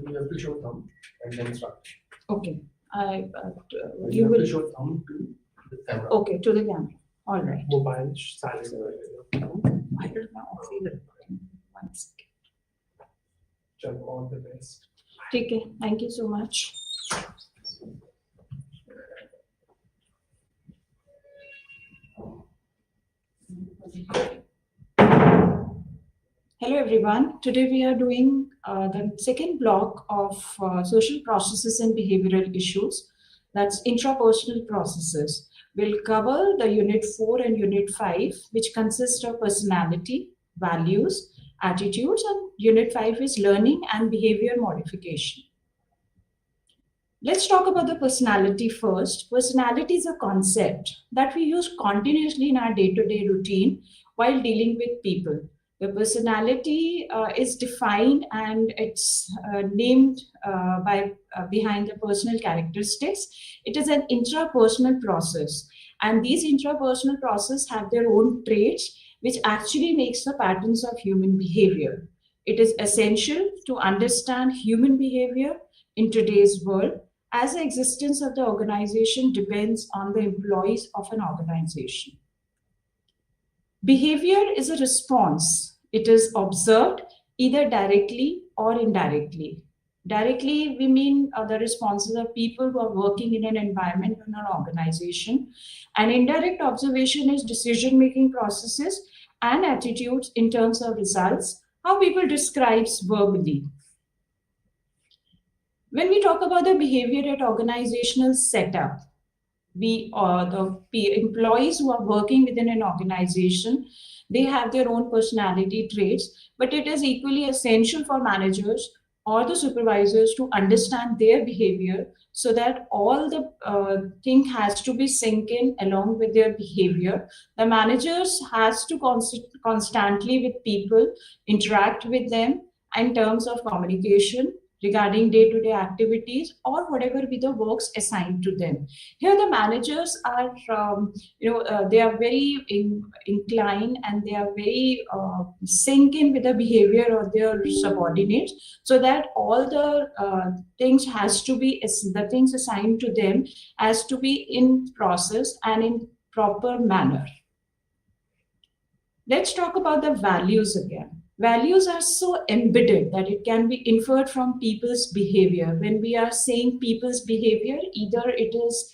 You have to show thumb and then start. Okay. You have to show thumb to the camera. Okay, to the camera. All right. Mobile silent. I don't know. See the recording. 1 second. Chalo, all the best. Okay. Thank you so much. Hello everyone. Today we are doing the second block of social processes and behavioral issues. That's intrapersonal processes. We'll cover the Unit 4 and Unit 5, which consist of personality, values, attitudes, and Unit 5 is learning and behavior modification. Let's talk about the personality first. Personality is a concept that we use continuously in our day-to-day routine while dealing with people. The personality is defined and it's named behind the personal characteristics. It is an intrapersonal process, and these intrapersonal processes have their own traits, which actually makes the patterns of human behavior. It is essential to understand human behavior in today's world, as the existence of the organization depends on the employees of an organization. Behavior is a response. It is observed either directly or indirectly. Directly, we mean the responses of people who are working in an environment in an organization. And indirect observation is decision-making processes and attitudes in terms of results, how people describe verbally. When we talk about the behavior at organizational setup, the employees who are working within an organization, they have their own personality traits, but it is equally essential for managers or the supervisors to understand their behavior so that all the thing has to be synced in along with their behavior. The managers has to constantly with people, interact with them in terms of communication, regarding day-to-day activities or whatever be the works assigned to them. Here the managers are, they are very inclined and they are very sync in with the behavior of their subordinates, so that all the things has to be, the things assigned to them has to be in process and in proper manner. Let's talk about the values again. Values are so embedded that it can be inferred from people's behavior. When we are saying people's behavior, either it is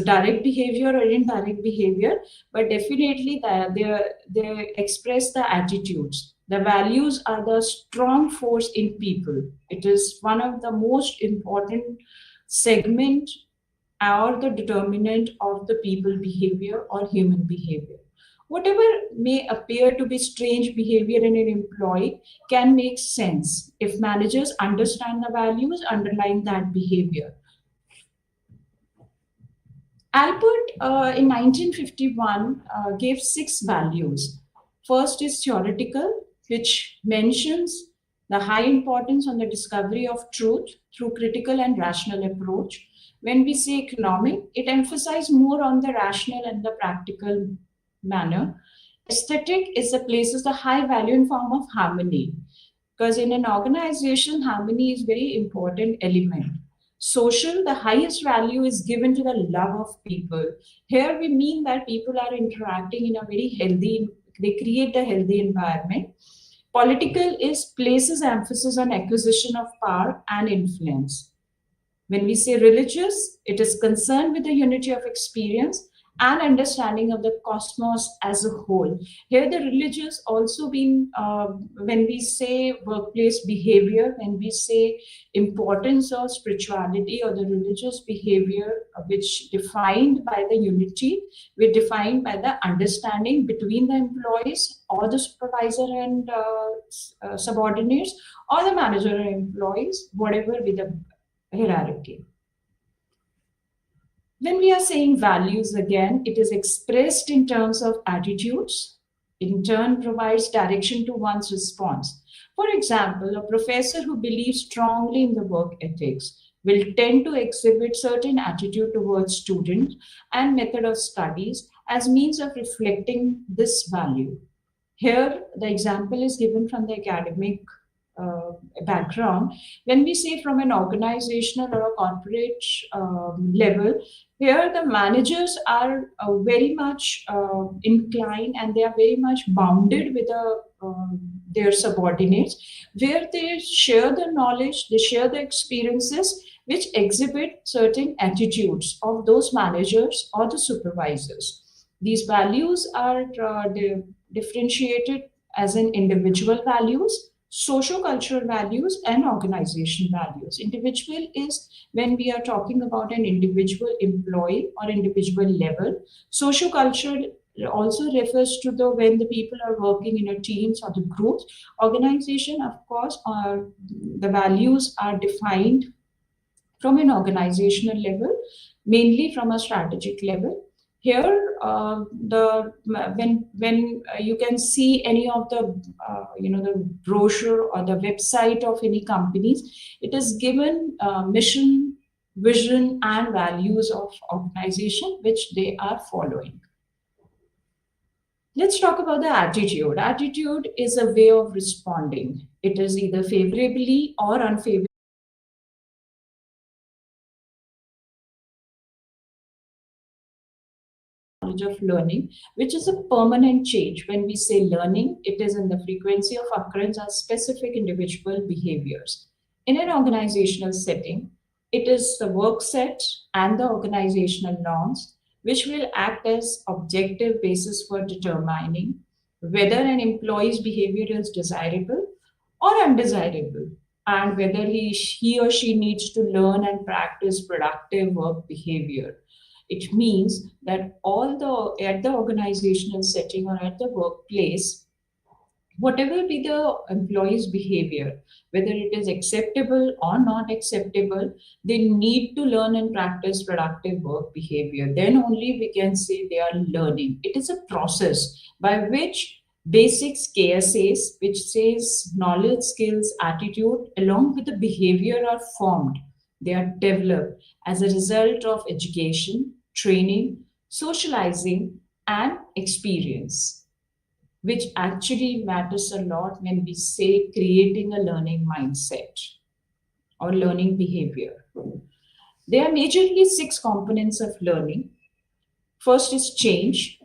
direct behavior or indirect behavior, but definitely they express the attitudes. The values are the strong force in people. It is one of the most important segment or the determinant of the people behavior or human behavior. Whatever may appear to be strange behavior in an employee can make sense if managers understand the values underlying that behavior. Albert in 1951 gave 6 values. First is theoretical, which mentions the high importance on the discovery of truth through critical and rational approach. When we say economic, it emphasizes more on the rational and the practical manner. Aesthetic is the places the high value in form of harmony, because in an organization, harmony is very important element. Social, the highest value is given to the love of people. Here we mean that people are interacting in a very healthy, they create a healthy environment. Political is places emphasis on acquisition of power and influence. When we say religious, it is concerned with the unity of experience and understanding of the cosmos as a whole. Here the religious also been, when we say workplace behavior, when we say importance of spirituality or the religious behavior, which defined by the unity, we're defined by the understanding between the employees or the supervisor and subordinates or the manager and employees, whatever be the hierarchy. When we are saying values again, it is expressed in terms of attitudes, in turn provides direction to one's response. For example, a professor who believes strongly in the work ethics will tend to exhibit certain attitude towards students and method of studies as means of reflecting this value. Here, the example is given from the academic background. When we say from an organizational or a corporate level, here the managers are very much inclined, and they are very much bounded with their subordinates, where they share the knowledge, they share the experiences, which exhibit certain attitudes of those managers or the supervisors. These values are differentiated as in individual values, socio-cultural values, and organization values. Individual is when we are talking about an individual employee or individual level. Socio-cultural also refers to the when the people are working in a teams or the groups. Organization, of course, the values are defined from an organizational level, mainly from a strategic level. Here, when you can see any of the the brochure or the website of any companies, it is given mission, vision, and values of organization which they are following. Let's talk about the attitude. Attitude is a way of responding. It is either favorably or unfavorably of learning, which is a permanent change. When we say learning, it is in the frequency of occurrence of specific individual behaviors. In an organizational setting, it is the work set and the organizational norms which will act as objective basis for determining whether an employee's behavior is desirable or undesirable, and whether he or she needs to learn and practice productive work behavior. It means that at the organizational setting or at the workplace, whatever be the employee's behavior, whether it is acceptable or not acceptable, they need to learn and practice productive work behavior. Then only we can say they are learning. It is a process by which basics KSAs, which says knowledge, skills, attitude, along with the behavior are formed. They are developed as a result of education, training, socializing, and experience, which actually matters a lot when we say creating a learning mindset or learning behavior. There are majorly 6 components of learning. First is change.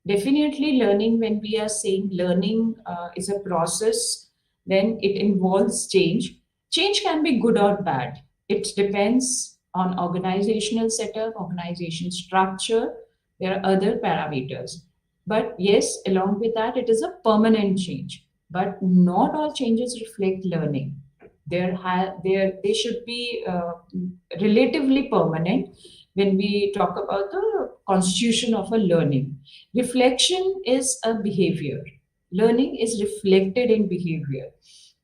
Definitely learning, when we are saying learning is a process, then it involves change. Change can be good or bad. It depends on organizational setup, organization structure. There are other parameters. But yes, along with that, it is a permanent change. But not all changes reflect learning. They should be relatively permanent when we talk about the constitution of a learning. Reflection is a behavior. Learning is reflected in behavior.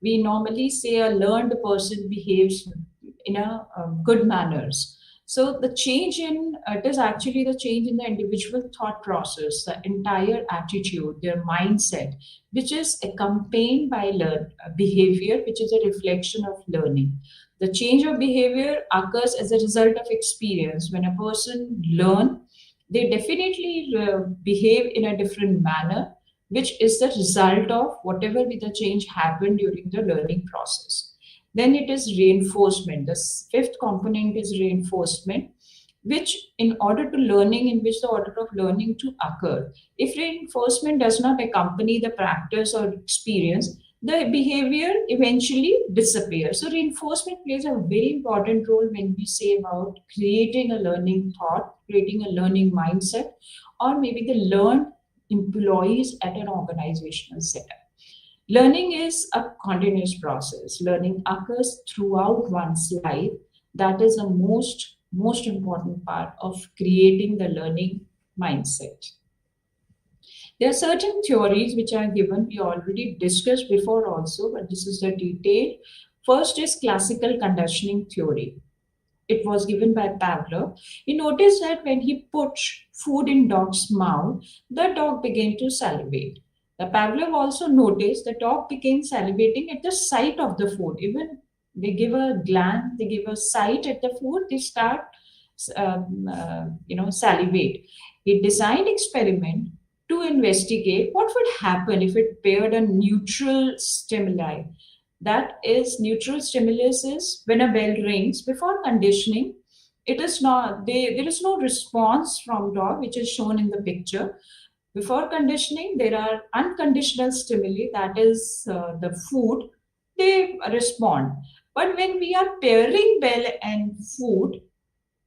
We normally say a learned person behaves in a good manners. So the change in it is actually the change in the individual thought process, the entire attitude, their mindset, which is accompanied by behavior, which is a reflection of learning. The change of behavior occurs as a result of experience. When a person learn, they definitely behave in a different manner, which is the result of whatever be the change happened during the learning process. Then it is reinforcement. The 5th component is reinforcement, which in order to learning, in which the order of learning to occur. If reinforcement does not accompany the practice or experience, the behavior eventually disappears. So reinforcement plays a very important role when we say about creating a learning thought, creating a learning mindset, or maybe the learned employees at an organizational setup. Learning is a continuous process. Learning occurs throughout one's life. That is the most important part of creating the learning mindset. There are certain theories which are given, we already discussed before also, but this is the detail. First is classical conditioning theory. It was given by Pavlov. He noticed that when he put food in dog's mouth, the dog began to salivate. The Pavlov also noticed the dog began salivating at the sight of the food. Even they give a glance, they give a sight at the food, they start, salivate. He designed experiment to investigate what would happen if it paired a neutral stimuli That is, neutral stimulus is when a bell rings. Before conditioning, it is not, there is no response from dog, which is shown in the picture. Before conditioning, there are unconditional stimuli, that is the food, they respond. But when we are pairing bell and food,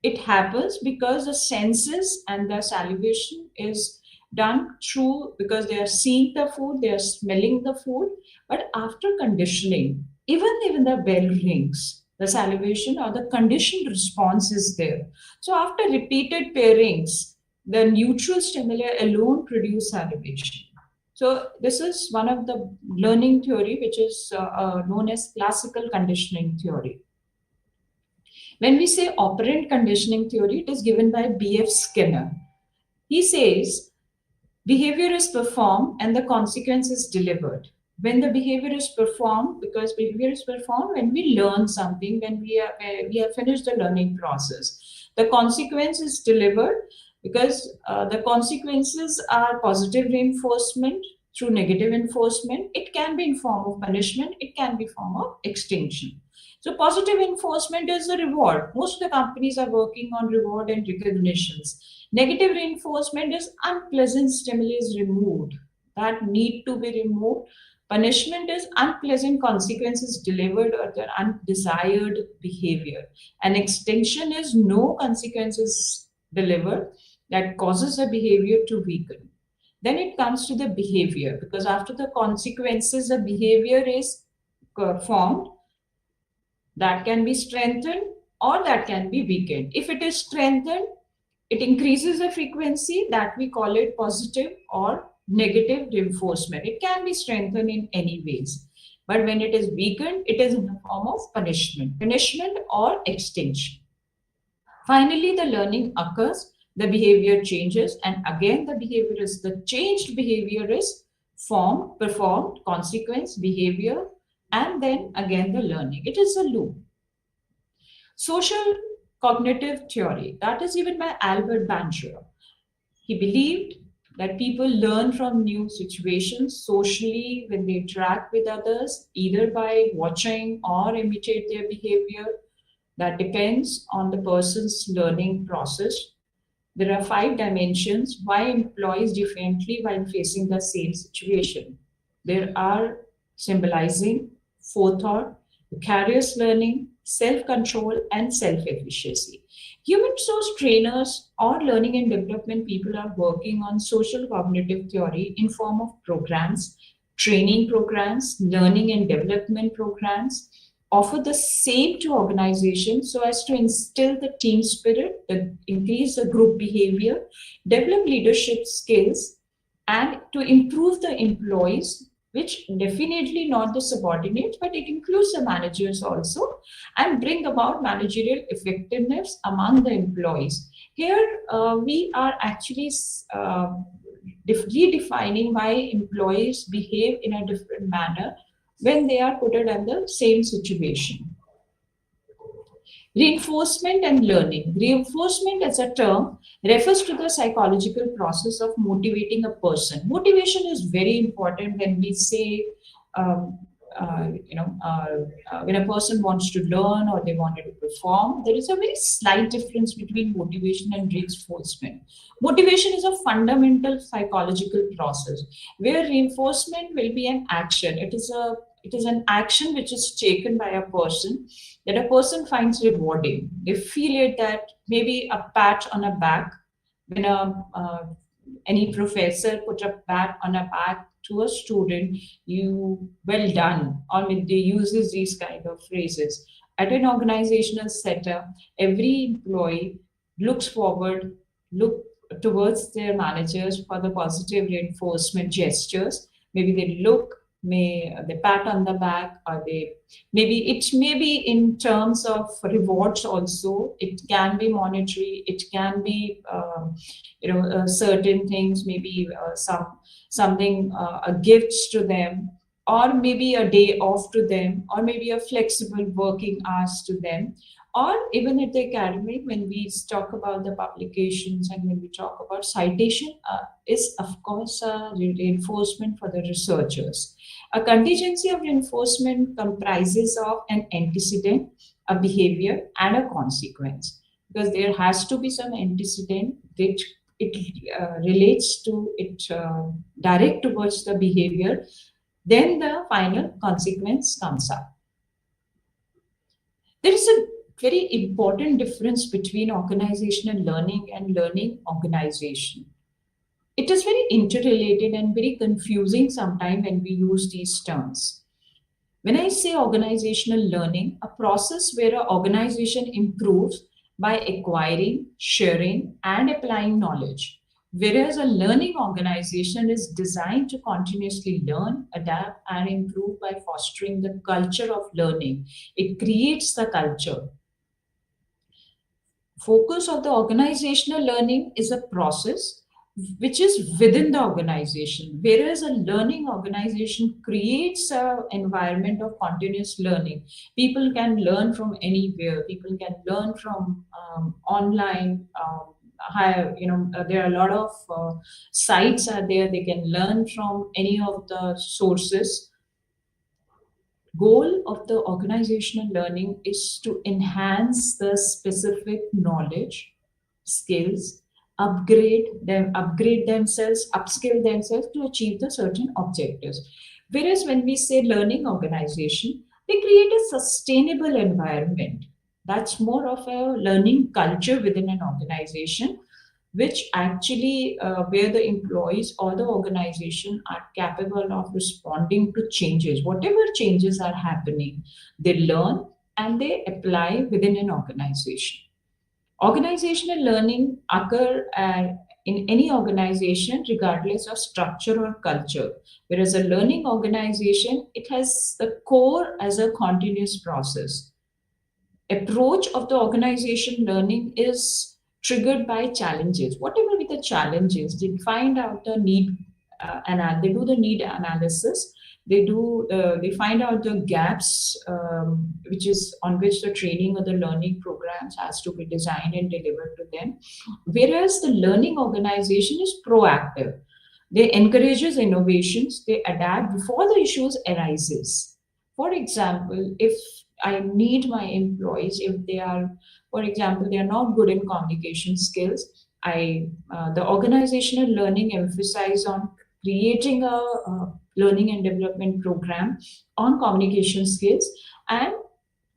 it happens because the senses and the salivation is done through, because they are seeing the food, they are smelling the food. But after conditioning, even the bell rings, the salivation or the conditioned response is there. So after repeated pairings, the neutral stimuli alone produce salivation. So this is one of the learning theory, which is known as classical conditioning theory. When we say operant conditioning theory, it is given by B.F. Skinner. He says behavior is performed and the consequence is delivered. When the behavior is performed, because behavior is performed when we learn something, when we have finished the learning process. The consequence is delivered because the consequences are positive reinforcement through negative enforcement. It can be in form of punishment, it can be form of extinction. So positive enforcement is a reward. Most of the companies are working on reward and recognitions. Negative reinforcement is unpleasant stimuli is removed, that need to be removed. Punishment is unpleasant consequences delivered or the undesired behavior. And extinction is no consequences delivered that causes the behavior to weaken. Then it comes to the behavior, because after the consequences, the behavior is formed, that can be strengthened or that can be weakened. If it is strengthened, it increases the frequency, that we call it positive or negative reinforcement. It can be strengthened in any ways. But when it is weakened, it is in the form of punishment or extinction. Finally, the learning occurs, the behavior changes, and again the changed behavior is formed, performed, consequence, behavior, and then again the learning. It is a loop. Social cognitive theory, that is given by Albert Bandura. He believed that people learn from new situations socially when they interact with others, either by watching or imitate their behavior. That depends on the person's learning process. There are 5 dimensions why employees differently while facing the same situation. There are symbolizing, forethought, vicarious learning, self-control, and self-efficacy. Human resource trainers or learning and development people are working on social cognitive theory in form of programs, training programs, learning and development programs, offer the same to organizations so as to instill the team spirit, increase the group behavior, develop leadership skills, and to improve the employees, which definitely not the subordinates, but it includes the managers also, and bring about managerial effectiveness among the employees. Here, we are actually redefining why employees behave in a different manner when they are put in the same situation. Reinforcement and learning. Reinforcement as a term refers to the psychological process of motivating a person. Motivation is very important when we say, when a person wants to learn or they wanted to perform. There is a very slight difference between motivation and reinforcement. Motivation is a fundamental psychological process, where reinforcement will be an action. It is an action which is taken by a person that a person finds rewarding. They feel it, that maybe a pat on a back, when any professor put a pat on a back to a student, you well done, or they uses these kind of phrases. At an organizational setup, every employee looks towards their managers for the positive reinforcement gestures. Maybe they pat on the back, or it may be in terms of rewards also. It can be monetary, it can be certain things, maybe something a gifts to them, or maybe a day off to them, or maybe a flexible working hours to them, or even at the academic, when we talk about the publications and when we talk about citation, is of course a reinforcement for the researchers. A contingency of reinforcement comprises of an antecedent, a behavior, and a consequence, because there has to be some antecedent which it relates to it, direct towards the behavior, then the final consequence comes up. There is a very important difference between organizational learning and learning organization. It is very interrelated and very confusing sometimes when we use these terms. When I say organizational learning, a process where an organization improves by acquiring, sharing, and applying knowledge. Whereas a learning organization is designed to continuously learn, adapt, and improve by fostering the culture of learning. It creates the culture. Focus of the organizational learning is a process which is within the organization, whereas a learning organization creates an environment of continuous learning. People can learn from anywhere. People can learn from online. There are a lot of sites are there. They can learn from any of the sources. Goal of the organizational learning is to enhance the specific knowledge, skills, upgrade themselves, upskill themselves to achieve the certain objectives. Whereas when we say learning organization, they create a sustainable environment. That's more of a learning culture within an organization, which actually where the employees or the organization are capable of responding to changes. Whatever changes are happening, they learn and they apply within an organization. Organizational learning occur in any organization regardless of structure or culture, whereas a learning organization, it has the core as a continuous process. Approach of the organization learning is triggered by challenges. Whatever be the challenges, they find out the need, and they do the need analysis. They find out the gaps, which is on which the training or the learning programs has to be designed and delivered to them. Whereas the learning organization is proactive. They encourages innovations. They adapt before the issues arises. For example, if I need my employees, if they are, for example, they are not good in communication skills, the organizational learning emphasize on creating a learning and development program on communication skills and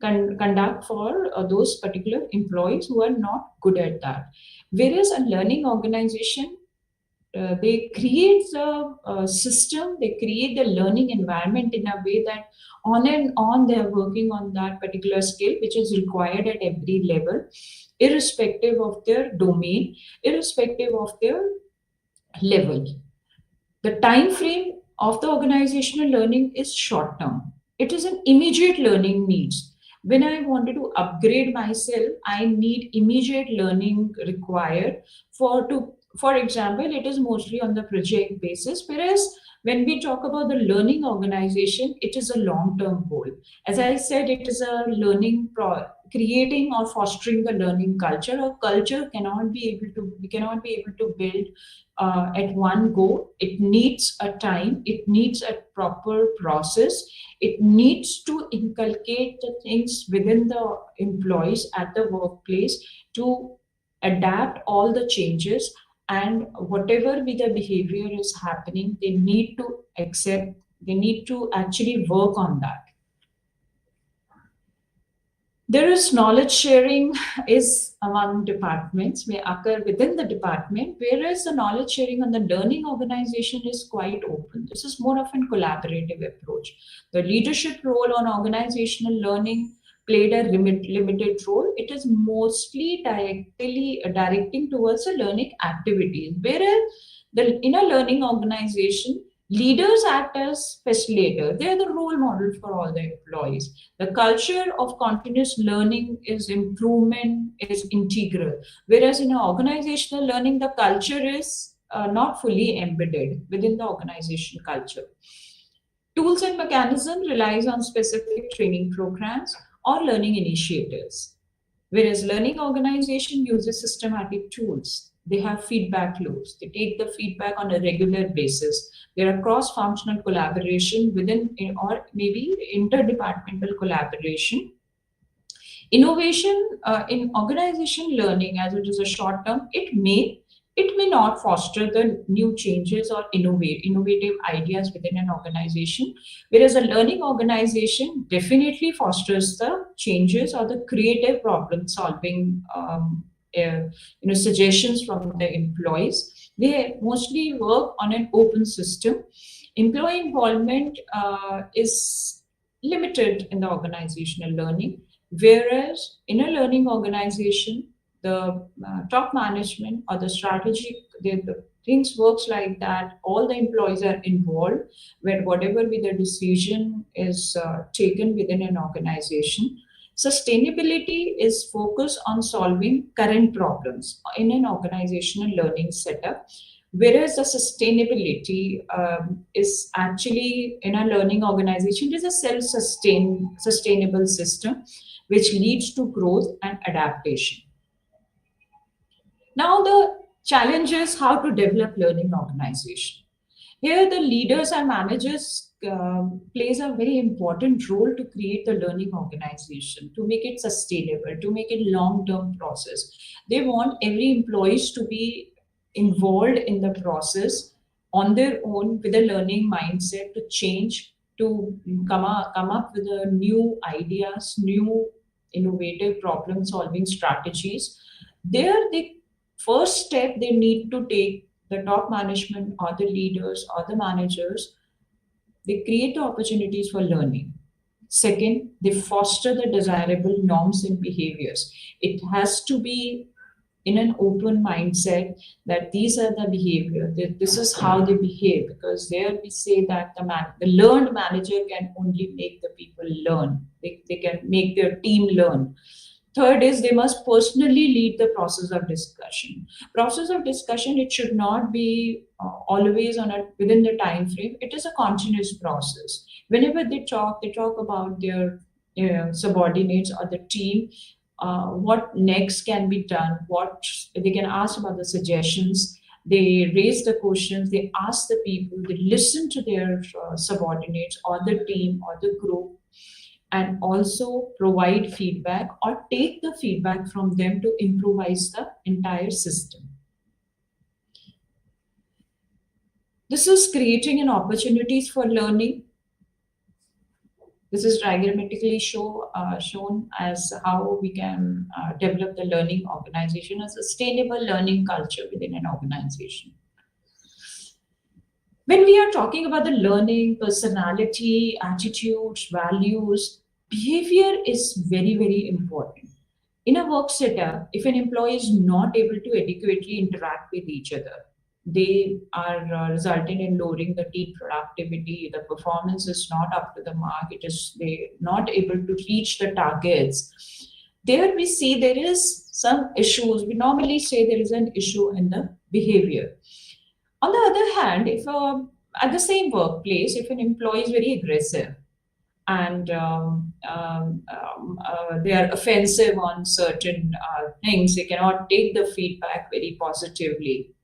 conduct for those particular employees who are not good at that. Whereas a learning organization, they create the system, they create the learning environment in a way that on and on they are working on that particular skill which is required at every level, irrespective of their domain, irrespective of their level. The time frame of the organizational learning is short term. It is an immediate learning needs. When I wanted to upgrade myself, I need immediate learning required for example, it is mostly on the project basis, whereas when we talk about the learning organization, it is a long-term goal. As I said, it is a creating or fostering the learning culture. A culture we cannot be able to build at one go. It needs a time, it needs a proper process, it needs to inculcate the things within the employees at the workplace to adapt all the changes, and whatever be the behavior is happening, they need to accept, they need to actually work on that. There is knowledge sharing is among departments, may occur within the department, whereas the knowledge sharing on the learning organization is quite open. This is more of a collaborative approach. The leadership role on organizational learning played a limited role. It is mostly directing towards the learning activities, whereas in a learning organization, leaders act as facilitators. They are the role models for all the employees. The culture of continuous learning is improvement, is integral. Whereas in organizational learning, the culture is not fully embedded within the organization culture. Tools and mechanism relies on specific training programs or learning initiatives. Whereas learning organization uses systematic tools. They have feedback loops. They take the feedback on a regular basis. There are cross-functional collaboration within or maybe interdepartmental collaboration. Innovation in organization learning, as it is a short term, it may not foster the new changes or innovative ideas within an organization, whereas a learning organization definitely fosters the changes or the creative problem solving suggestions from the employees. They mostly work on an open system. Employee involvement is limited in the organizational learning, whereas in a learning organization, the top management or the strategic, the things works like that. All the employees are involved, where whatever be the decision is taken within an organization. Sustainability is focused on solving current problems in an organizational learning setup, whereas the sustainability is actually in a learning organization, it is a sustainable system which leads to growth and adaptation. Now the challenge is how to develop learning organization. Here the leaders and managers plays a very important role to create the learning organization, to make it sustainable, to make it long-term process. They want every employees to be involved in the process on their own with a learning mindset to change, to come up with new ideas, new innovative problem solving strategies. There, the first step they need to take, the top management or the leaders or the managers, they create the opportunities for learning. Second, they foster the desirable norms and behaviors. It has to be in an open mindset that these are the behavior, that this is how they behave, because there we say that the learned manager can only make the people learn. They can make their team learn. Third is they must personally lead the process of discussion. Process of discussion, it should not be always within the time frame. It is a continuous process. Whenever they talk about their subordinates or the team, what next can be done, what they can ask about the suggestions. They raise the questions, they ask the people, they listen to their subordinates or the team or the group, and also provide feedback or take the feedback from them to improvise the entire system. This is creating an opportunities for learning. This is diagrammatically shown as how we can develop the learning organization, a sustainable learning culture within an organization. When we are talking about the learning, personality, attitudes, values, behavior is very, very important. In a work setup, if an employee is not able to adequately interact with each other, they are resulting in lowering the team productivity, the performance is not up to the mark, they're not able to reach the targets. There we see there is some issues. We normally say there is an issue in the behavior. On the other hand, if at the same workplace, if an employee is very aggressive and they are offensive on certain things, they cannot take the feedback very positively.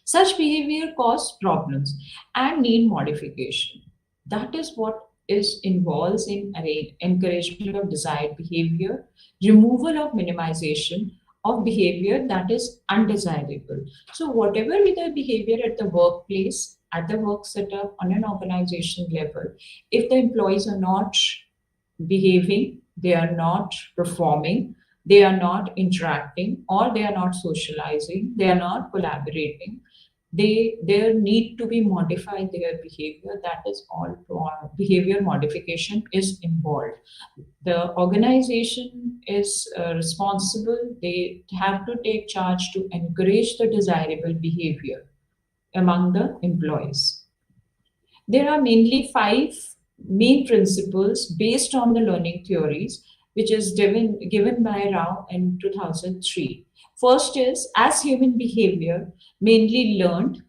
Such behavior causes problems and need modification. That is what is involves in encouragement of desired behavior, removal of minimization of behavior that is undesirable. So whatever be the behavior at the workplace, at the work setup, on an organization level, if the employees are not behaving, they are not performing, they are not interacting, or they are not socializing, they are not collaborating, there need to be modified their behavior. That is all. Behavior modification is involved. The organization is responsible. They have to take charge to encourage the desirable behavior among the employees. There are mainly 5 main principles based on the learning theories, which is given by Rao in 2003. First is, as human behavior mainly learned,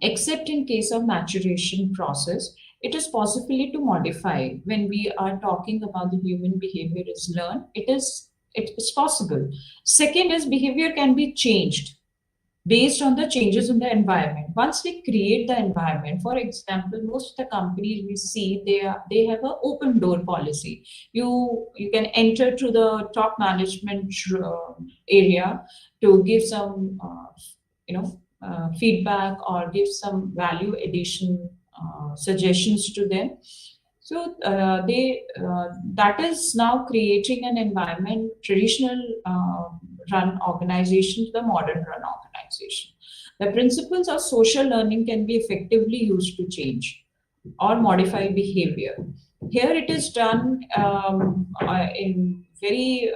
except in case of maturation process, it is possible to modify. When we are talking about the human behavior is learned, it is it's possible. Second is behavior can be changed based on the changes in the environment. Once we create the environment, for example, most of the companies we see, they have an open door policy. You can enter to the top management area to give some feedback or give some value addition suggestions to them. So that is now creating an environment, traditional run organization to the modern run organization. The principles of social learning can be effectively used to change or modify behavior. Here it is done in very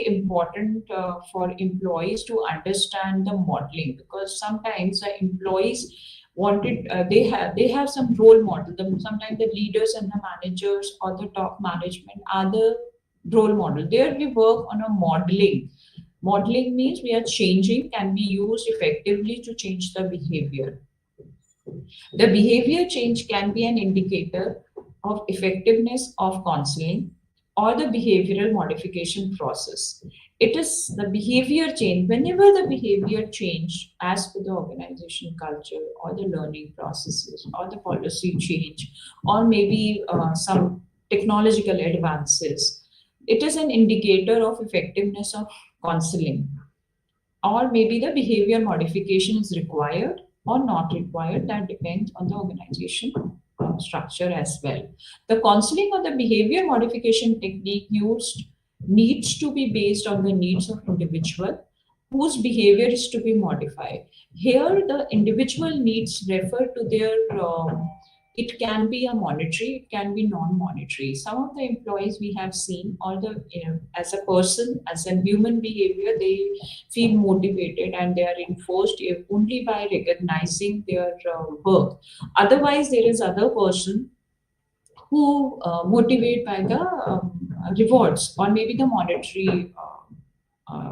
important for employees to understand the modeling, because sometimes the employees wanted they have some role model. Sometimes the leaders and the managers or the top management are the role model. There we work on a modeling. Modeling means we are changing, can be used effectively to change the behavior. The behavior change can be an indicator of effectiveness of counseling or the behavioral modification process. It is the behavior change. Whenever the behavior change as per the organization culture or the learning processes or the policy change or maybe some technological advances, it is an indicator of effectiveness of counseling. Or maybe the behavior modification is required or not required. That depends on the organization structure as well. The counseling or the behavior modification technique used needs to be based on the needs of individual whose behavior is to be modified. Here, the individual needs refer to their it can be a monetary, it can be non-monetary. Some of the employees we have seen, or the as a person, as a human behavior, they feel motivated and they are enforced only by recognizing their work. Otherwise, there is other person who motivate by the rewards or maybe the monetary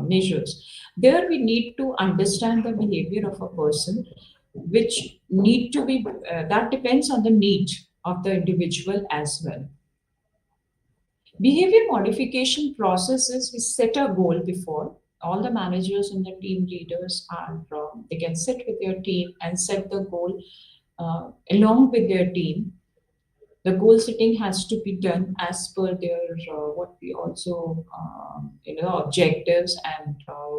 measures. There we need to understand the behavior of a person, which need to be, that depends on the need of the individual as well. Behavior modification processes, we set a goal before. All the managers and the team leaders are, they can sit with their team and set the goal along with their team. The goal setting has to be done as per their what we also objectives and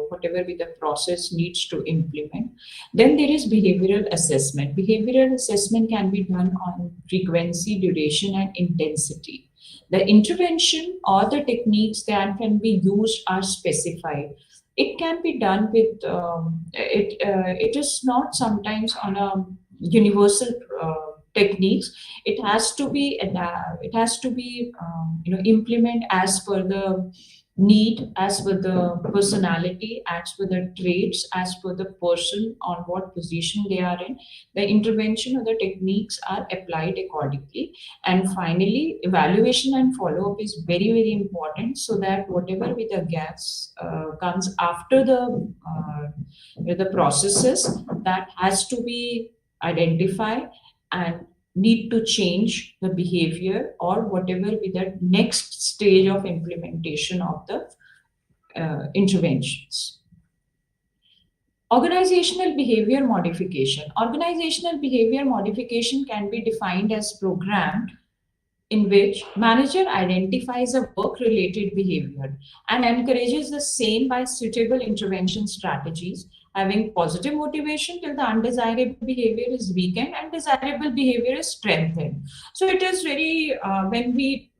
whatever be the process needs to implement. Then there is behavioral assessment. Behavioral assessment can be done on frequency, duration, and intensity. The intervention or the techniques that can be used are specified. It can be done with it is not sometimes on a universal techniques. It has to be implement as per the need, as per the personality, as per the traits, as per the person on what position they are in. The intervention or the techniques are applied accordingly. And finally, evaluation and follow-up is very, very important, so that whatever with the gaps comes after the processes, that has to be identified and need to change the behavior or whatever be the next stage of implementation of the interventions. Organizational behavior modification. Organizational behavior modification can be defined as programmed in which manager identifies a work-related behavior and encourages the same by suitable intervention strategies, having positive motivation till the undesirable behavior is weakened and desirable behavior is strengthened. So it is very, when we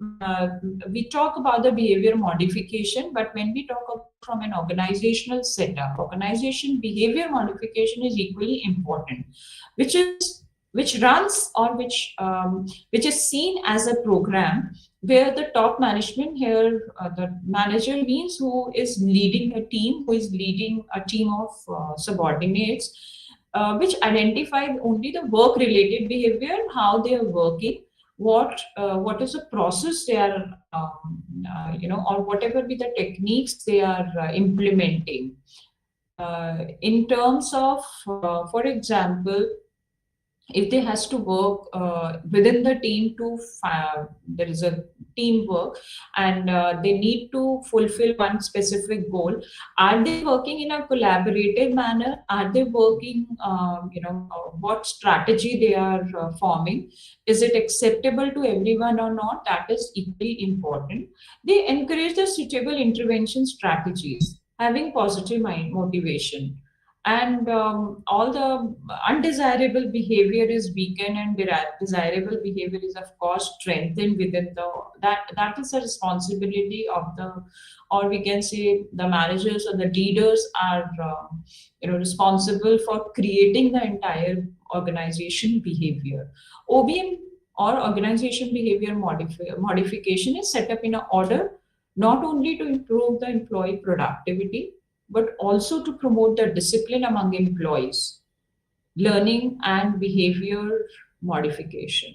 talk about the behavior modification, but when we talk about from an organizational setup, organization behavior modification is equally important, which runs or which is seen as a program where the top management here, the manager means who is leading a team, who is leading a team of subordinates, which identify only the work-related behavior, how they are working, what is the process they are, or whatever be the techniques they are implementing. In terms of, for example, if they has to work within the team to there is a teamwork, and they need to fulfill one specific goal. Are they working in a collaborative manner? Are they working, what strategy they are forming? Is it acceptable to everyone or not? That is equally important. They encourage the suitable intervention strategies, having positive mind motivation, and all the undesirable behavior is weakened, and desirable behavior is of course strengthened within the, that is a responsibility of the, or we can say the managers or the leaders are responsible for creating the entire organization behavior. OBM, or organization behavior modification, is set up in an order not only to improve the employee productivity, but also to promote the discipline among employees, learning and behavior modification,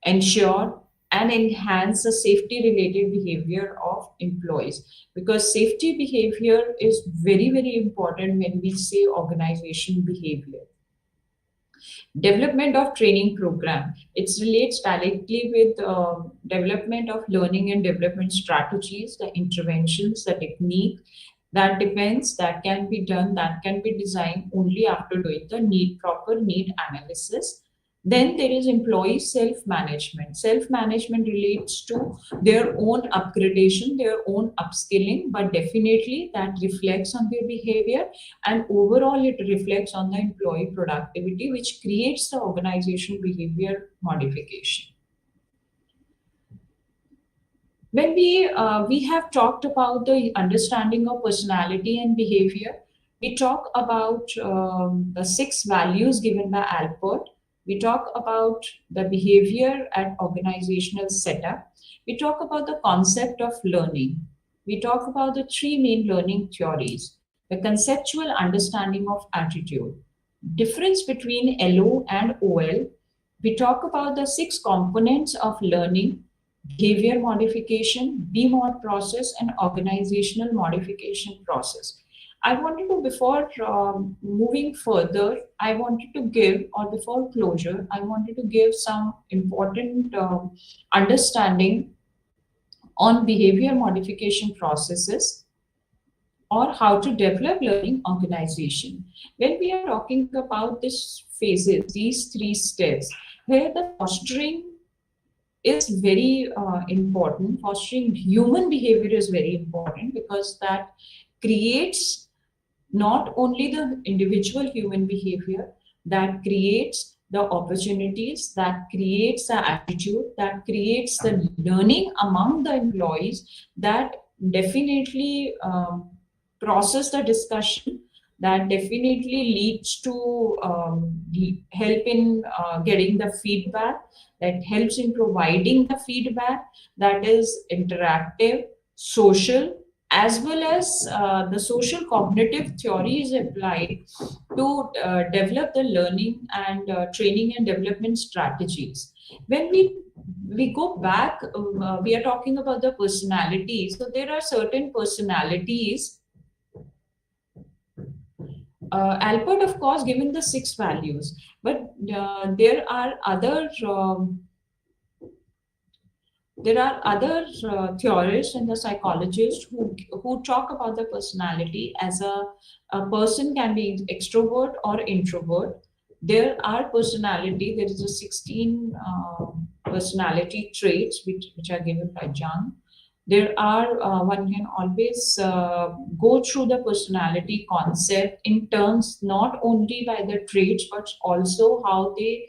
ensure and enhance the safety related behavior of employees, because safety behavior is very, very important when we say organization behavior. Development of training program, it relates directly with development of learning and development strategies, the interventions, the technique. That depends, that can be done, that can be designed only after doing the proper need analysis. Then there is employee self-management. Self-management relates to their own upgradation, their own upskilling, but definitely that reflects on their behavior, and overall it reflects on the employee productivity, which creates the organization behavior modification. When we have talked about the understanding of personality and behavior, we talk about the 6 values given by Alpert. We talk about the behavior and organizational setup. We talk about the concept of learning. We talk about the 3 main learning theories: the conceptual understanding of attitude, difference between LO and OL. We talk about the 6 components of learning: behavior modification, BMOD process, and organizational modification process. I wanted to, before moving further, I wanted to give, or before closure, I wanted to give some important understanding on behavior modification processes, or how to develop learning organization. When we are talking about these phases, these 3 steps, where the fostering is very important. Fostering human behavior is very important, because that creates not only the individual human behavior, that creates the opportunities, that creates the attitude, that creates the learning among the employees, that definitely process the discussion, that definitely leads to help in getting the feedback, that helps in providing the feedback, that is interactive, social, as well as the social cognitive theory is applied to develop the learning and training and development strategies. When we go back, we are talking about the personalities. So there are certain personalities. Alpert, of course, given the 6 values, but there are other theorists and the psychologists who talk about the personality as a person can be extrovert or introvert. There is a 16 personality traits which are given by Jung. There are, one can always go through the personality concept in terms not only by the traits, but also how they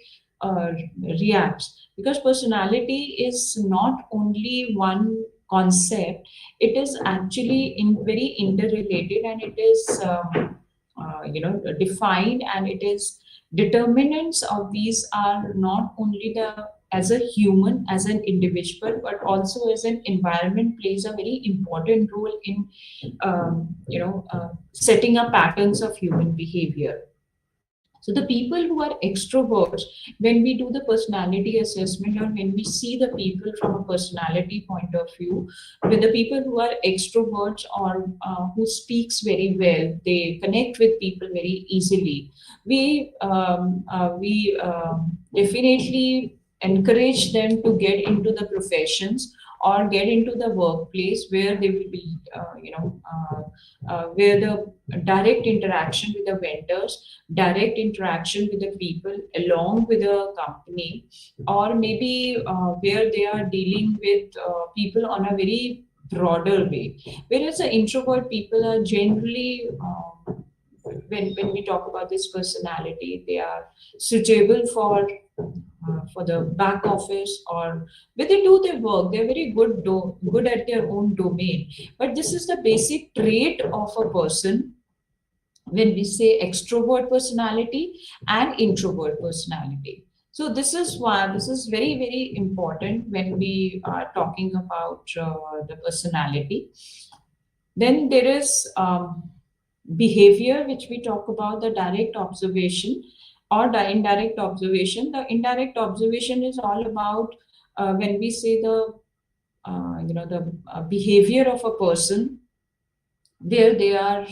react. Because personality is not only one concept, it is actually very interrelated, and it is defined, and it is determinants of these are not only the as a human, as an individual, but also as an environment plays a very important role in setting up patterns of human behavior. So the people who are extroverts, when we do the personality assessment, or when we see the people from a personality point of view, with the people who are extroverts, or who speaks very well, they connect with people very easily. We definitely encourage them to get into the professions, or get into the workplace where they will be, where the direct interaction with the vendors, direct interaction with the people along with the company, or maybe where they are dealing with people on a very broader way. Whereas the introvert people are generally, when we talk about this personality, they are suitable for the back office, or when they do their work, they're very good at their own domain. But this is the basic trait of a person when we say extrovert personality and introvert personality. So this is why this is very, very important when we are talking about the personality. Then there is behavior, which we talk about, the direct observation or the indirect observation. The indirect observation is all about when we say the behavior of a person, where they are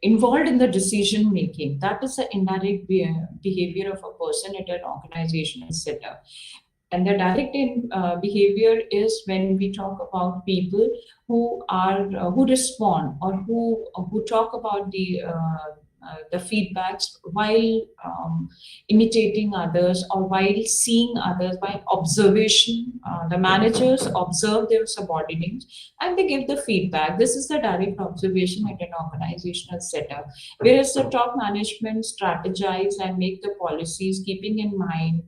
involved in the decision making. That is the indirect behavior of a person at an organizational setup. And the direct behavior is when we talk about people who are who respond, or who talk about the feedbacks while imitating others, or while seeing others by observation. The managers observe their subordinates and they give the feedback. This is the direct observation at an organizational setup. Whereas the top management strategize and make the policies, keeping in mind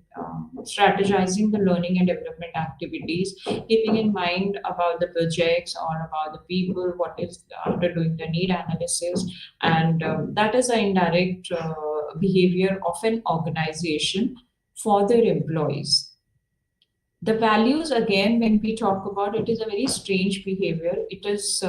strategizing the learning and development activities, keeping in mind about the projects or about the people, what is after doing the need analysis. And that is the indirect behavior of an organization for their employees. The values, again, when we talk about it, is a very strange behavior. It is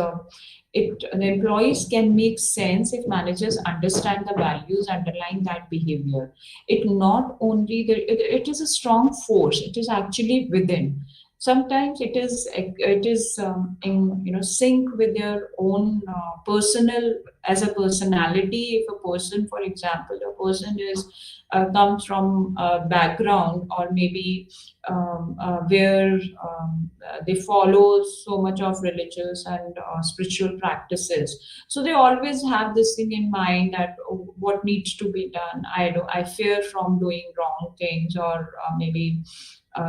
the employees can make sense if managers understand the values underlying that behavior. It not only it is a strong force. It is actually within. Sometimes it is in sync with their own personal, as a personality. If a person, for example, a person is comes from a background, or maybe where they follow so much of religious and spiritual practices, so they always have this thing in mind that what needs to be done. I fear from doing wrong things, or maybe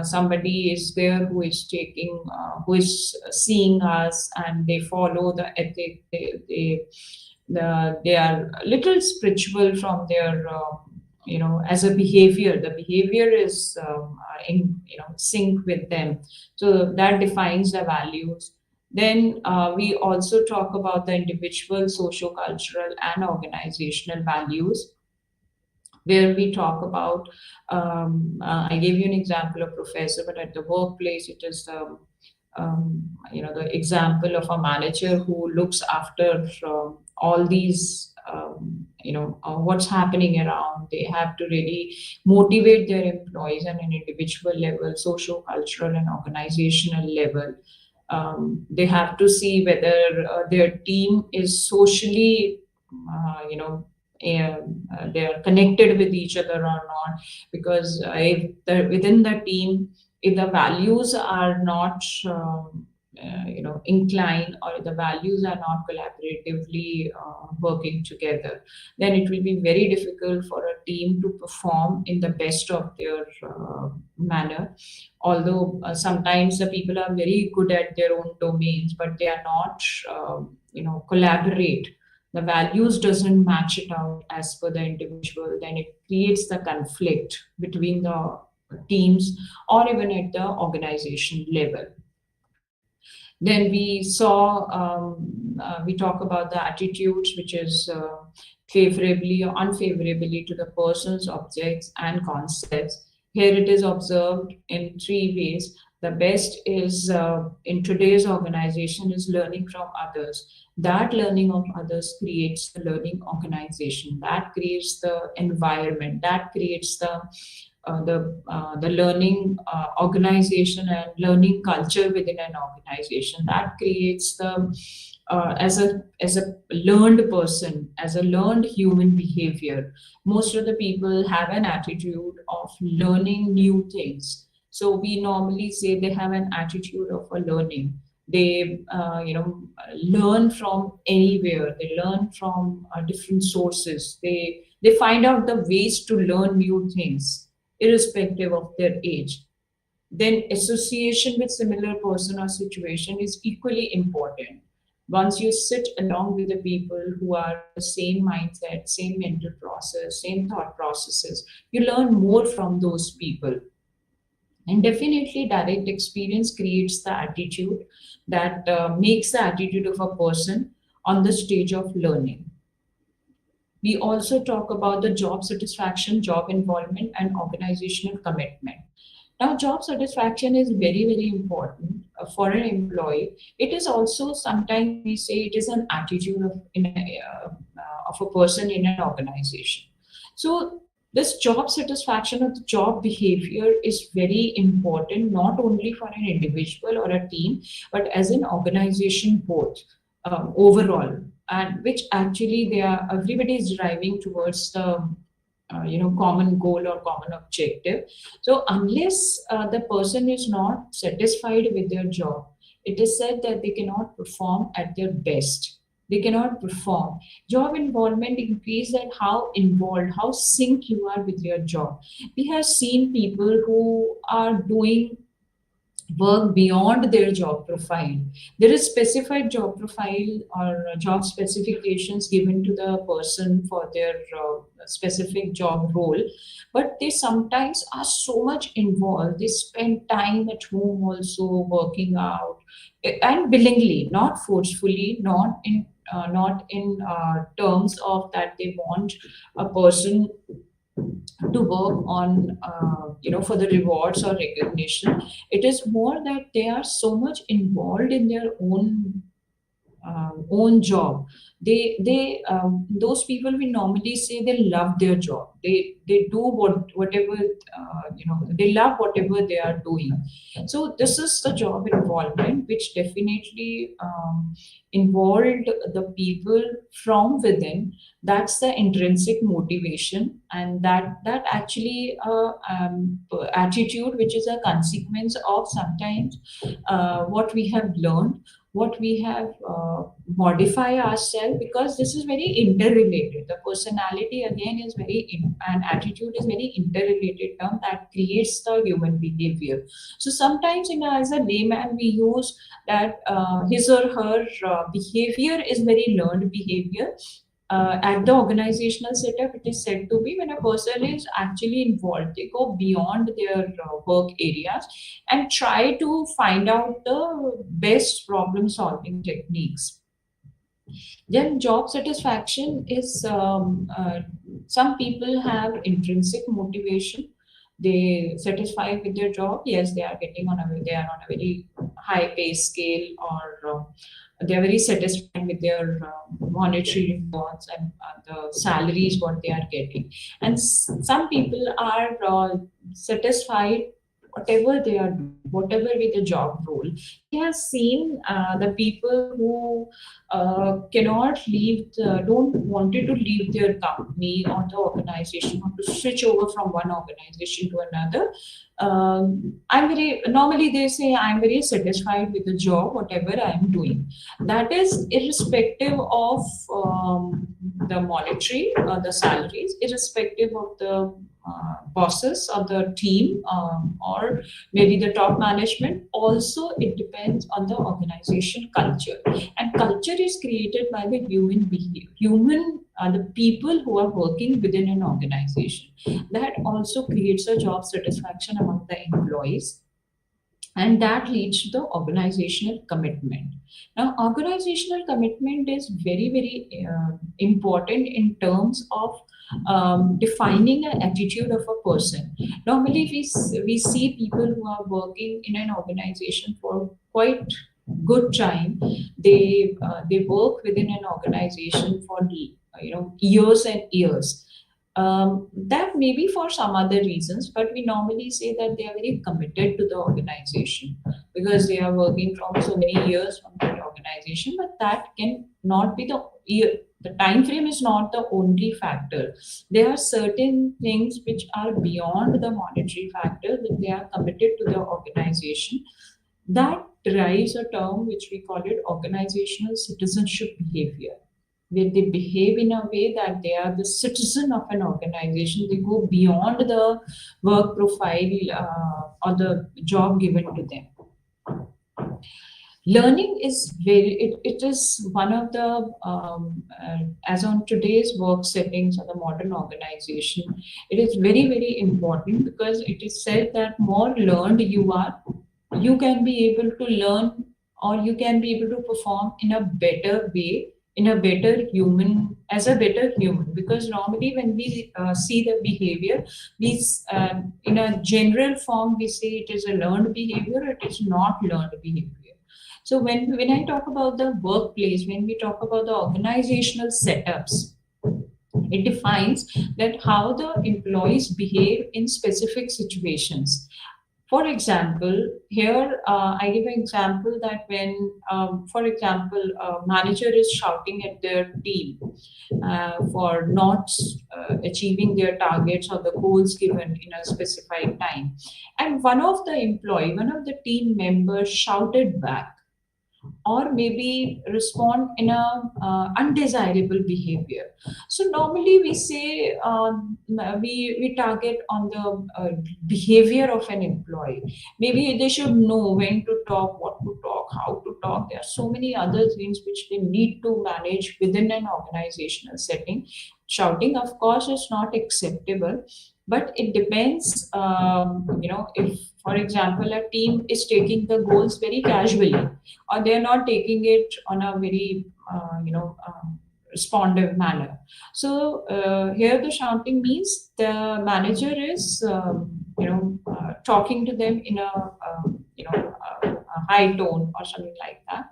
somebody is there who is who is seeing us, and they follow the ethic. They are a little spiritual from their as a behavior. The behavior is in sync with them, so that defines the values. Then we also talk about the individual, socio-cultural, and organizational values, where we talk about, I gave you an example of professor, but at the workplace, it is the example of a manager who looks after all these, what's happening around. They have to really motivate their employees on an individual level, socio-cultural and organizational level. They have to see whether their team is socially, they are connected with each other or not. Because if within the team, if the values are not inclined, or the values are not collaboratively working together, then it will be very difficult for a team to perform in the best of their manner. Although sometimes the people are very good at their own domains, but they are not collaborate. The values doesn't match it out as per the individual, then it creates the conflict between the teams, or even at the organization level. Then we saw, we talk about the attitudes, which is favorably or unfavorably to the persons, objects, and concepts. Here it is observed in 3 ways. The best is in today's organization is learning from others. That learning of others creates the learning organization. That creates the environment. That creates the learning organization and learning culture within an organization. That creates the as a learned person, as a learned human behavior. Most of the people have an attitude of learning new things. So we normally say they have an attitude of a learning. They learn from anywhere. They learn from different sources. They find out the ways to learn new things irrespective of their age. Then association with similar person or situation is equally important. Once you sit along with the people who are the same mindset, same mental process, same thought processes, you learn more from those people. And definitely direct experience creates the attitude that makes the attitude of a person on the stage of learning. We also talk about the job satisfaction, job involvement, and organizational commitment. Now, job satisfaction is very, very important for an employee. It is also sometimes we say it is an attitude of a person in an organization. So, this job satisfaction or the job behavior is very important, not only for an individual or a team, but as an organization both overall, and which actually everybody is driving towards the common goal or common objective. So unless the person is not satisfied with their job, it is said that they cannot perform at their best. They cannot perform. Job involvement increases at how involved, how sync you are with your job. We have seen people who are doing work beyond their job profile. There is specified job profile or job specifications given to the person for their specific job role, but they sometimes are so much involved. They spend time at home also working out and willingly, not forcefully, not in terms of that they want a person to work on for the rewards or recognition. It is more that they are so much involved in their own job. They those people, we normally say they love their job. They do whatever they love whatever they are doing. So this is the job involvement, which definitely involved the people from within. That's the intrinsic motivation, and that actually attitude, which is a consequence of sometimes what we have learned, what we have modify ourselves, because this is very interrelated. The personality again is and attitude is very interrelated term that creates the human behavior. So sometimes as a layman we use that his or her behavior is very learned behavior. At the organizational setup, it is said to be when a person is actually involved, they go beyond their work areas and try to find out the best problem solving techniques. Then job satisfaction is some people have intrinsic motivation. They satisfied with their job. Yes, they are they are on a very high pay scale, or they are very satisfied with their monetary rewards and the salaries what they are getting. And some people are satisfied whatever they are doing, whatever with the job role. We have seen the people who cannot leave, don't wanted to leave their company or the organization, or to switch over from one organization to another. Normally they say, I'm very satisfied with the job, whatever I'm doing. That is irrespective of the monetary, the salaries, irrespective of the bosses of the team, or maybe the top management. Also, it depends on the organization culture, and culture is created by the human behavior, the people who are working within an organization. That also creates a job satisfaction among the employees, and that leads to the organizational commitment. Now, organizational commitment is very, very important in terms of defining an attitude of a person. Normally, we see people who are working in an organization for quite good time. They work within an organization for years and years. That may be for some other reasons, but we normally say that they are very committed to the organization because they are working from so many years from that organization. But that can not be the the time frame is not the only factor. There are certain things which are beyond the monetary factor that they are committed to the organization. That derives a term which we call it organizational citizenship behavior, where they behave in a way that they are the citizen of an organization. They go beyond the work profile or the job given to them. Learning is it is one of the as on today's work settings or the modern organization, it is very important, because it is said that more learned you are, you can be able to learn, or you can be able to perform in a better way, in a better human, as a better human. Because normally when we see the behavior, we in a general form we say it is a learned behavior, it is not learned behavior. So when I talk about the workplace, when we talk about the organizational setups, it defines that how the employees behave in specific situations. For example, here I give an example that when, for example, a manager is shouting at their team for not achieving their targets or the goals given in a specified time, and one of the team members shouted back, or maybe respond in a undesirable behavior. So normally we say we target on the behavior of an employee. Maybe they should know when to talk, what to talk, how to talk. There are so many other things which they need to manage within an organizational setting. Shouting, of course, is not acceptable, but it depends. If, for example, a team is taking the goals very casually, or they're not taking it on a very responsive manner. So here the shouting means the manager is talking to them in a high tone or something like that.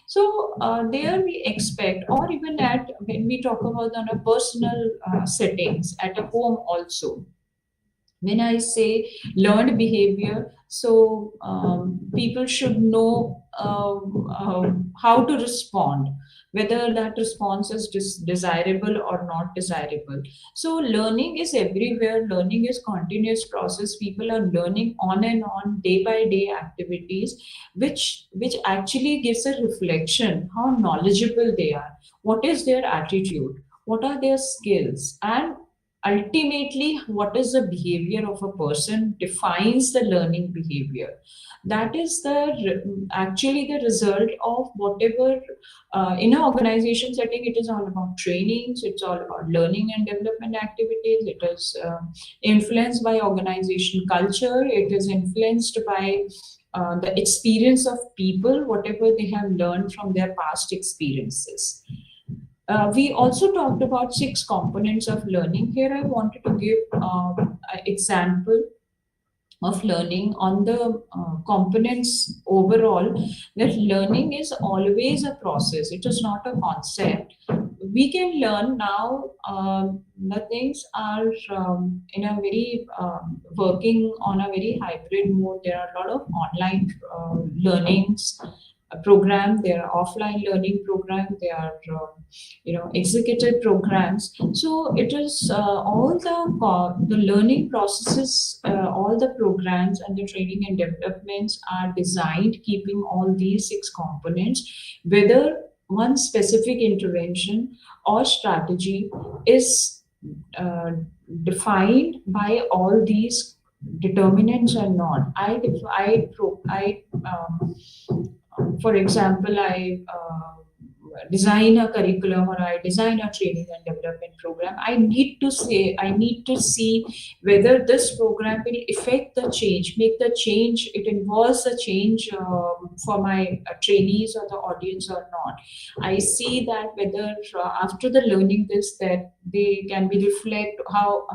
So there we expect, or even at when we talk about on a personal settings at a home also, when I say learned behavior, so people should know how to respond, whether that response is desirable or not desirable. So learning is everywhere. Learning is continuous process. People are learning on and on, day by day activities, which actually gives a reflection how knowledgeable they are, what is their attitude, what are their skills, and ultimately what is the behavior of a person defines the learning behavior. That is actually the result of whatever in an organization setting. It is all about trainings, it's all about learning and development activities. It is influenced by organization culture, it is influenced by the experience of people, whatever they have learned from their past experiences. We also talked about 6 components of learning. Here I wanted to give an example of learning on the components overall, that learning is always a process. It is not a concept. We can learn now. The things are in a very working on a very hybrid mode. There are a lot of online learnings program, there are offline learning program, there are executive programs. So it is all the learning processes, all the programs and the training and developments are designed keeping all these 6 components, whether one specific intervention or strategy is defined by all these determinants or not. For example, I design a curriculum or I design a training and development program. I need to see whether this program will affect the change, make the change, it involves a change for my trainees or the audience or not. I see that whether after the learning this, that they can be reflect how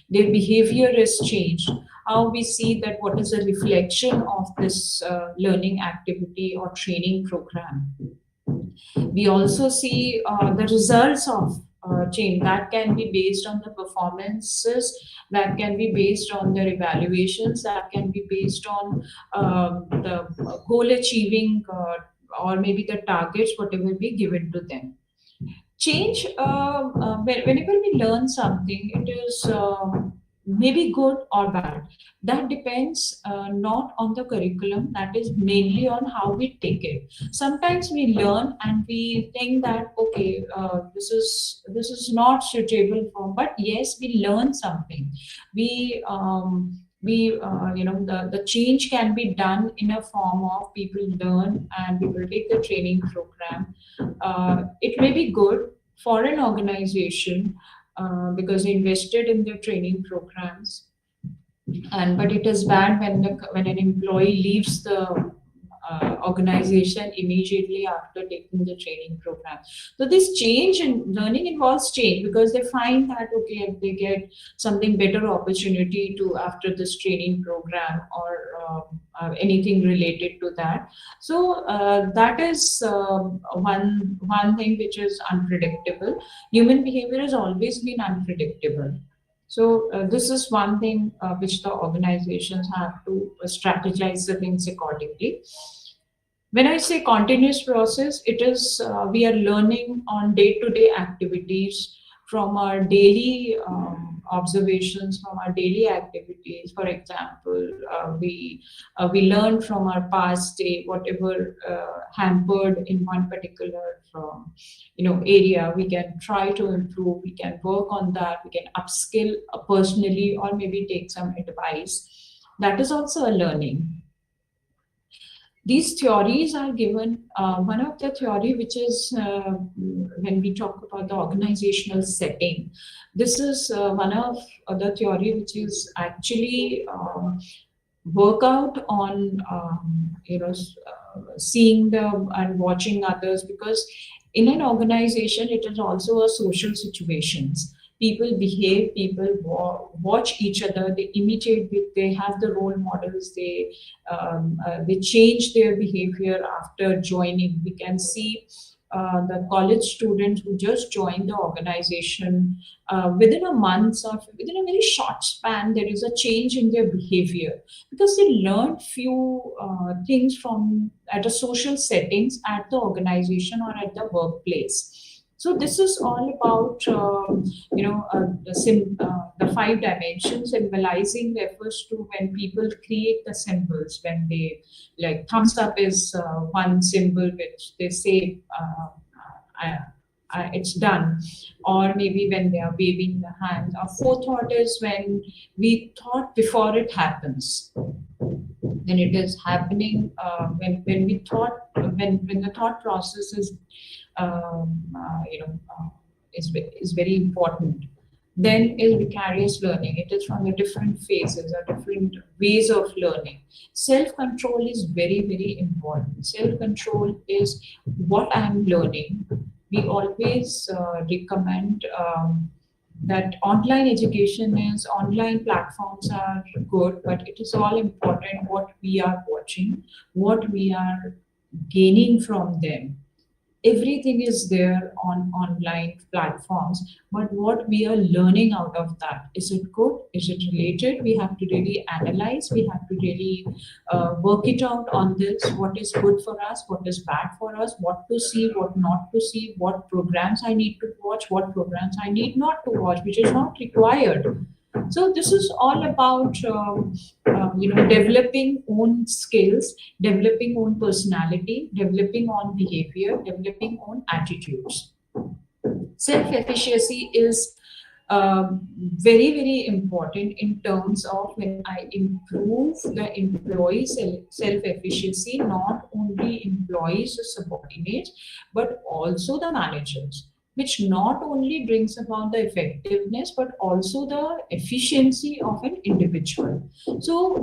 their behavior is changed, how we see that what is a reflection of this learning activity or training program. We also see the results of change that can be based on the performances, that can be based on their evaluations, that can be based on the goal achieving or maybe the targets, whatever be given to them. Change, whenever we learn something, it is maybe good or bad. That depends not on the curriculum, that is mainly on how we take it. Sometimes we learn and we think that, okay, this is not suitable for, but yes, we learn something. The change can be done in a form of people learn and people take the training program. It may be good for an organization because they invested in their training programs, and but it is bad when an employee leaves the organization immediately after taking the training program. So this change and learning involves change because they find that, okay, if they get something better opportunity to after this training program or anything related to that. So that is one thing which is unpredictable. Human behavior has always been unpredictable. So this is one thing which the organizations have to strategize the things accordingly. When I say continuous process, it is we are learning on day-to-day activities from our daily observations, from our daily activities. For example, we learn from our past day, whatever hampered in one particular area, we can try to improve. We can work on that. We can upskill personally, or maybe take some advice. That is also a learning. These theories are given. One of the theory, which is when we talk about the organizational setting, this is one of the theory which is actually work out on seeing the and watching others, because in an organization it is also a social situations. People behave, people watch each other, they imitate, they have the role models, they change their behavior after joining. We can see the college students who just joined the organization, within a month or within a very short span, there is a change in their behavior because they learned few things from at a social settings at the organization or at the workplace. So this is all about the five dimensions, symbolizing refers to when people create the symbols. When they, like, thumbs up is one symbol which they say it's done, or maybe when they are waving the hand. Our forethought is when we thought before it happens, when it is happening, when we thought, when the thought process is is very important. Then is vicarious learning. It is from the different phases or different ways of learning. Self-control is very, very important. Self-control is what I am learning. We always recommend that online education is, online platforms are good, but it is all important what we are watching, what we are gaining from them. Everything is there on online platforms, but what we are learning out of that, is it good, is it related? We have to really analyze, we have to really work it out on this, what is good for us, what is bad for us, what to see, what not to see, what programs I need to watch, what programs I need not to watch, which is not required. So this is all about developing own skills, developing own personality, developing own behavior, developing own attitudes. Self-efficacy is very, very important in terms of when I improve the employee self-efficacy, not only employees or subordinates, but also the managers, which not only brings about the effectiveness, but also the efficiency of an individual. So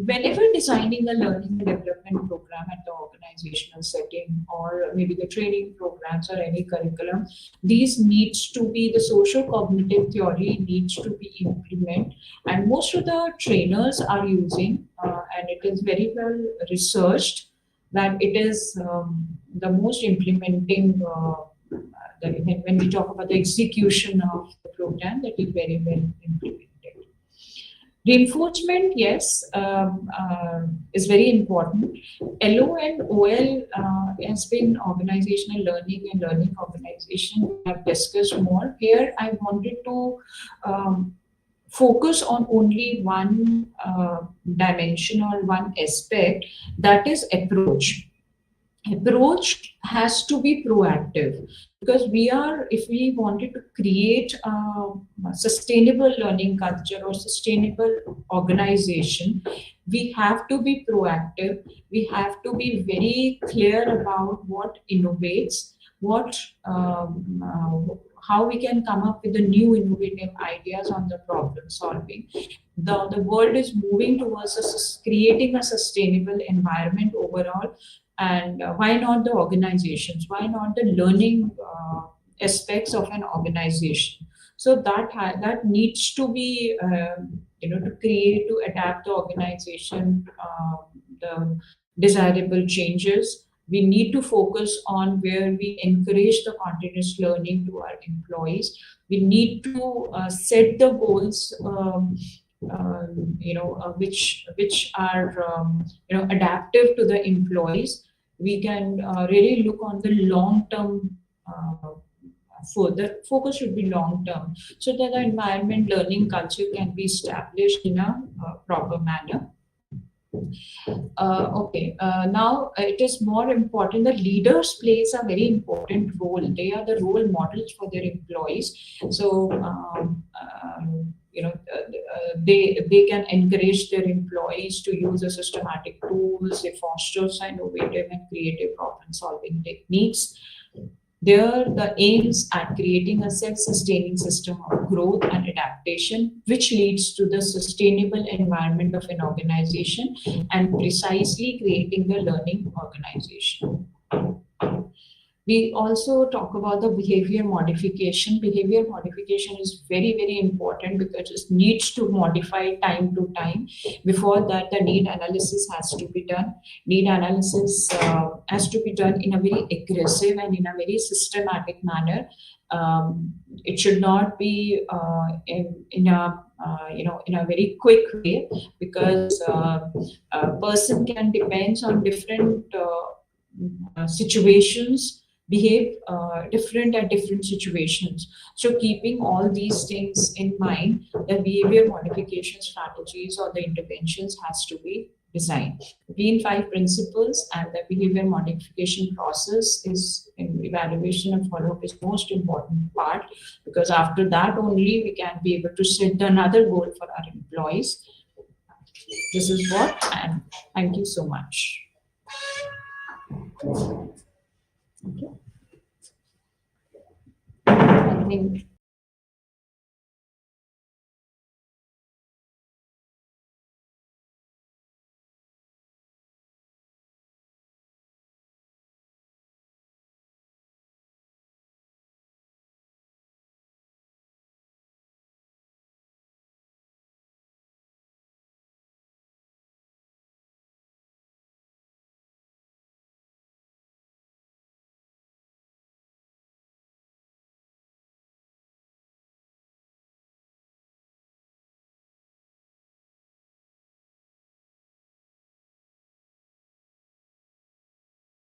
whenever designing a learning and development program at the organizational setting, or maybe the training programs or any curriculum, these needs to be, the social cognitive theory needs to be implemented, and most of the trainers are using, and it is very well researched that it is the most implementing when we talk about the execution of the program, that is very well implemented. Reinforcement, yes, is very important. LO and OL has been organizational learning and learning organization. We have discussed more. Here, I wanted to focus on only one dimension or one aspect, that is approach. Approach has to be proactive, because if we wanted to create a sustainable learning culture or sustainable organization, we have to be proactive. We have to be very clear about what innovates, what how we can come up with the new innovative ideas on the problem solving. The world is moving towards creating a sustainable environment overall. And why not the organizations? Why not the learning aspects of an organization? So that needs to be, to adapt the organization, the desirable changes. We need to focus on where we encourage the continuous learning to our employees. We need to set the goals. Which are adaptive to the employees. We can really look on the long term. The focus should be long term, so that the environment learning culture can be established in a proper manner. Now it is more important. The leaders plays a very important role. They are the role models for their employees. So they can encourage their employees to use the systematic tools. They foster innovative and creative problem solving techniques. There, the aims at creating a self-sustaining system of growth and adaptation, which leads to the sustainable environment of an organization and precisely creating the learning organization. We also talk about the behavior modification. Behavior modification is very, very important, because it needs to modify time to time. Before that, the need analysis has to be done. Need analysis has to be done in a very aggressive and in a very systematic manner. It should not be in a very quick way, because a person can depend on different situations, behave different at different situations. So keeping all these things in mind, the behavior modification strategies or the interventions has to be designed. Between 5 principles and the behavior modification process is in evaluation and follow-up is most important part, because after that only we can be able to set another goal for our employees. This is what, and thank you so much. Okay. I think